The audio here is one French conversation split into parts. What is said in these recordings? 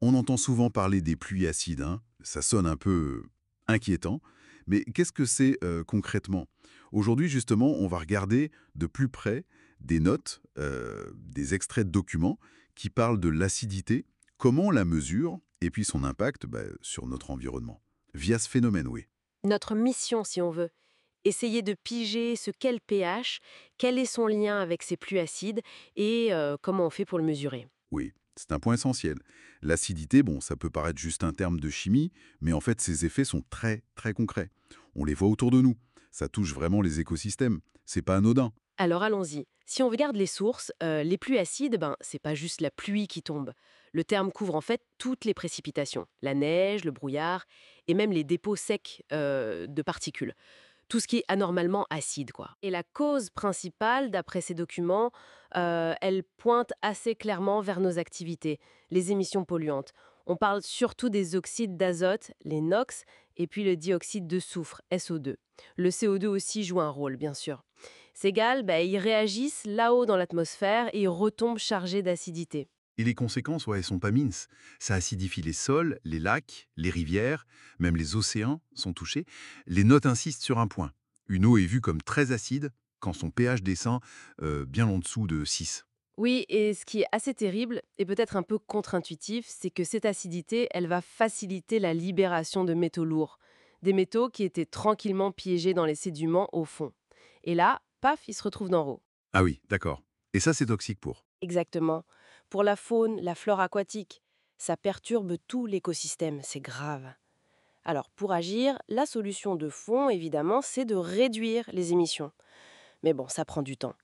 On entend souvent parler des pluies acides, hein. Ça sonne un peu inquiétant. Mais qu'est-ce que c'est concrètement? Aujourd'hui, justement, on va regarder de plus près des notes, des extraits de documents qui parlent de l'acidité, comment on la mesure et puis son impact sur notre environnement. Via ce phénomène, oui. Notre mission, si on veut. Essayer de piger ce qu'est le pH, quel est son lien avec ces pluies acides et comment on fait pour le mesurer. Oui, c'est un point essentiel. L'acidité, bon, ça peut paraître juste un terme de chimie, mais en fait, ses effets sont très, très concrets. On les voit autour de nous. Ça touche vraiment les écosystèmes. C'est pas anodin. Alors allons-y. Si on regarde les sources, les pluies acides, c'est pas juste la pluie qui tombe. Le terme couvre en fait toutes les précipitations, la neige, le brouillard et même les dépôts secs de particules. Tout ce qui est anormalement acide, quoi. Et la cause principale, d'après ces documents, elle pointe assez clairement vers nos activités, les émissions polluantes. On parle surtout des oxydes d'azote, les NOx, et puis le dioxyde de soufre, SO2. Le CO2 aussi joue un rôle, bien sûr. Ces gaz, ils réagissent là-haut dans l'atmosphère et ils retombent chargés d'acidité. Et les conséquences, ouais, elles sont pas minces. Ça acidifie les sols, les lacs, les rivières, même les océans sont touchés. Les notes insistent sur un point. Une eau est vue comme très acide quand son pH descend bien en dessous de 6. Oui, et ce qui est assez terrible, et peut-être un peu contre-intuitif, c'est que cette acidité, elle va faciliter la libération de métaux lourds. Des métaux qui étaient tranquillement piégés dans les sédiments au fond. Et là, paf, ils se retrouvent d'en haut. Ah oui, d'accord. Et ça, c'est toxique pour. Exactement. Pour la faune, la flore aquatique, ça perturbe tout l'écosystème, c'est grave. Alors, pour agir, la solution de fond, évidemment, c'est de réduire les émissions. Mais bon, ça prend du temps.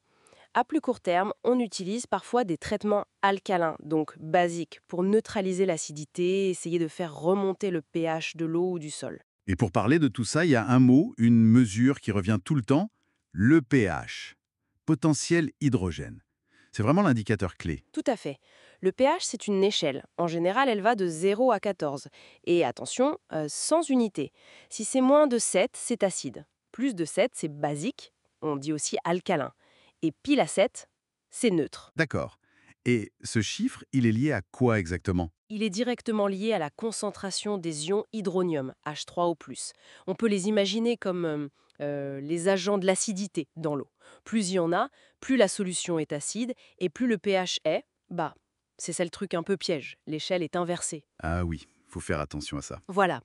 À plus court terme, on utilise parfois des traitements alcalins, donc basiques, pour neutraliser l'acidité, essayer de faire remonter le pH de l'eau ou du sol. Et pour parler de tout ça, il y a un mot, une mesure qui revient tout le temps, le pH, potentiel hydrogène. C'est vraiment l'indicateur clé. Tout à fait. Le pH, c'est une échelle. En général, elle va de 0 à 14. Et attention, sans unité. Si c'est moins de 7, c'est acide. Plus de 7, c'est basique. On dit aussi alcalin. Et pile à 7, c'est neutre. D'accord. Et ce chiffre, il est lié à quoi exactement? Il est directement lié à la concentration des ions hydronium, H3O+. On peut les imaginer comme les agents de l'acidité dans l'eau. Plus il y en a, plus la solution est acide, et plus le pH est, c'est ça le truc un peu piège, l'échelle est inversée. Ah oui, faut faire attention à ça. Voilà,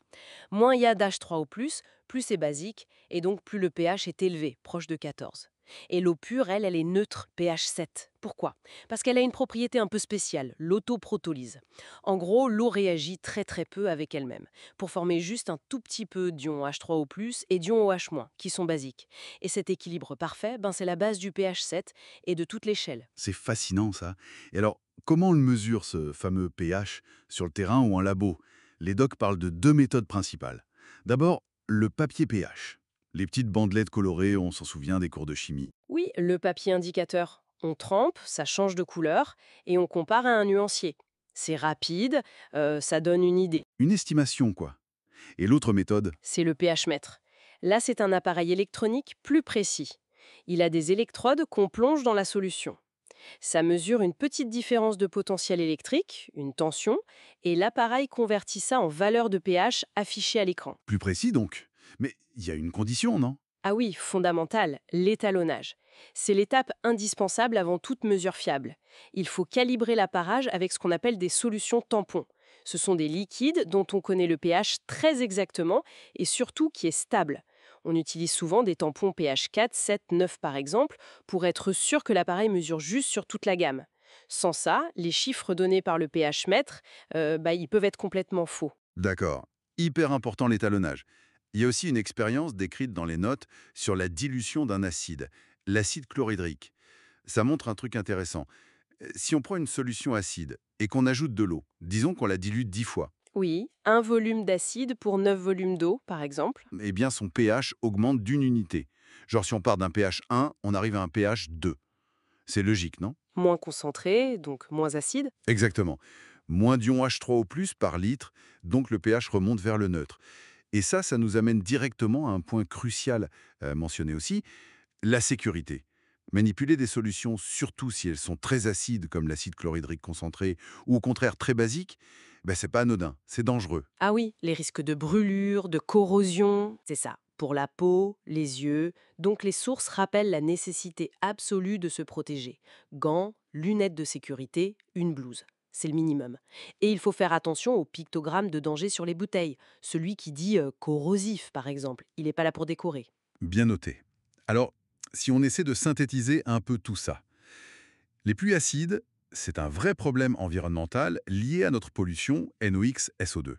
moins il y a d'H3O+, plus c'est basique, et donc plus le pH est élevé, proche de 14. Et l'eau pure, elle, elle est neutre, pH 7. Pourquoi? Parce qu'elle a une propriété un peu spéciale, l'autoprotolyse. En gros, l'eau réagit très très peu avec elle-même, pour former juste un tout petit peu d'ions H3O+, et d'ions OH-, qui sont basiques. Et cet équilibre parfait, c'est la base du pH 7 et de toute l'échelle. C'est fascinant ça. Et alors, comment on le mesure ce fameux pH sur le terrain ou en labo? Les docs parlent de deux méthodes principales. D'abord, le papier pH. Les petites bandelettes colorées, on s'en souvient des cours de chimie. Oui, le papier indicateur. On trempe, ça change de couleur, et on compare à un nuancier. C'est rapide, ça donne une idée. Une estimation, quoi. Et l'autre méthode? C'est le pH mètre. Là, c'est un appareil électronique plus précis. Il a des électrodes qu'on plonge dans la solution. Ça mesure une petite différence de potentiel électrique, une tension, et l'appareil convertit ça en valeur de pH affichée à l'écran. Plus précis donc. Mais il y a une condition, non? Ah oui, fondamental, l'étalonnage. C'est l'étape indispensable avant toute mesure fiable. Il faut calibrer l'appareil avec ce qu'on appelle des solutions tampons. Ce sont des liquides dont on connaît le pH très exactement et surtout qui est stable. On utilise souvent des tampons pH 4, 7, 9 par exemple pour être sûr que l'appareil mesure juste sur toute la gamme. Sans ça, les chiffres donnés par le pH mètre, ils peuvent être complètement faux. D'accord. Hyper important l'étalonnage. Il y a aussi une expérience décrite dans les notes sur la dilution d'un acide, l'acide chlorhydrique. Ça montre un truc intéressant. Si on prend une solution acide et qu'on ajoute de l'eau, disons qu'on la dilue 10 fois, Oui, un volume d'acide pour 9 volumes d'eau, par exemple. eh bien son pH augmente d'une unité. Genre si on part d'un pH 1, on arrive à un pH 2. C'est logique, non? Moins concentré, donc moins acide. Exactement. Moins d'ions H3O+, par litre, donc le pH remonte vers le neutre. Et ça nous amène directement à un point crucial mentionné aussi, la sécurité. Manipuler des solutions, surtout si elles sont très acides, comme l'acide chlorhydrique concentré, ou au contraire très basiques, Ben, c'est pas anodin, c'est dangereux. Ah oui, les risques de brûlure, de corrosion, c'est ça. Pour la peau, les yeux. Donc les sources rappellent la nécessité absolue de se protéger. Gants, lunettes de sécurité, une blouse. C'est le minimum. Et il faut faire attention au pictogramme de danger sur les bouteilles. Celui qui dit corrosif, par exemple. Il n'est pas là pour décorer. Bien noté. Alors, si on essaie de synthétiser un peu tout ça, les pluies acides, c'est un vrai problème environnemental lié à notre pollution NOx, SO2.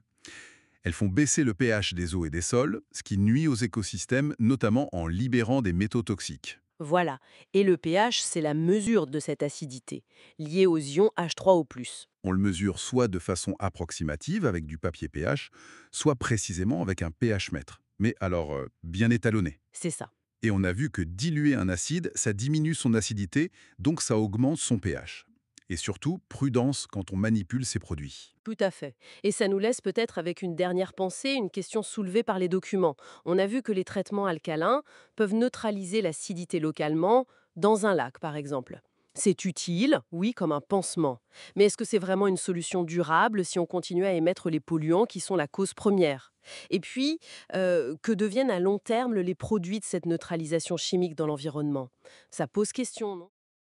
Elles font baisser le pH des eaux et des sols, ce qui nuit aux écosystèmes, notamment en libérant des métaux toxiques. Voilà. Et le pH, c'est la mesure de cette acidité, liée aux ions H3O+. On le mesure soit de façon approximative avec du papier pH, soit précisément avec un pH mètre. Mais alors, bien étalonné. C'est ça. Et on a vu que diluer un acide, ça diminue son acidité, donc ça augmente son pH. Et surtout, prudence quand on manipule ces produits. Tout à fait. Et ça nous laisse peut-être avec une dernière pensée, une question soulevée par les documents. On a vu que les traitements alcalins peuvent neutraliser l'acidité localement, dans un lac par exemple. C'est utile, oui, comme un pansement. Mais est-ce que c'est vraiment une solution durable si on continue à émettre les polluants qui sont la cause première? Et puis, que deviennent à long terme les produits de cette neutralisation chimique dans l'environnement? Ça pose question, non?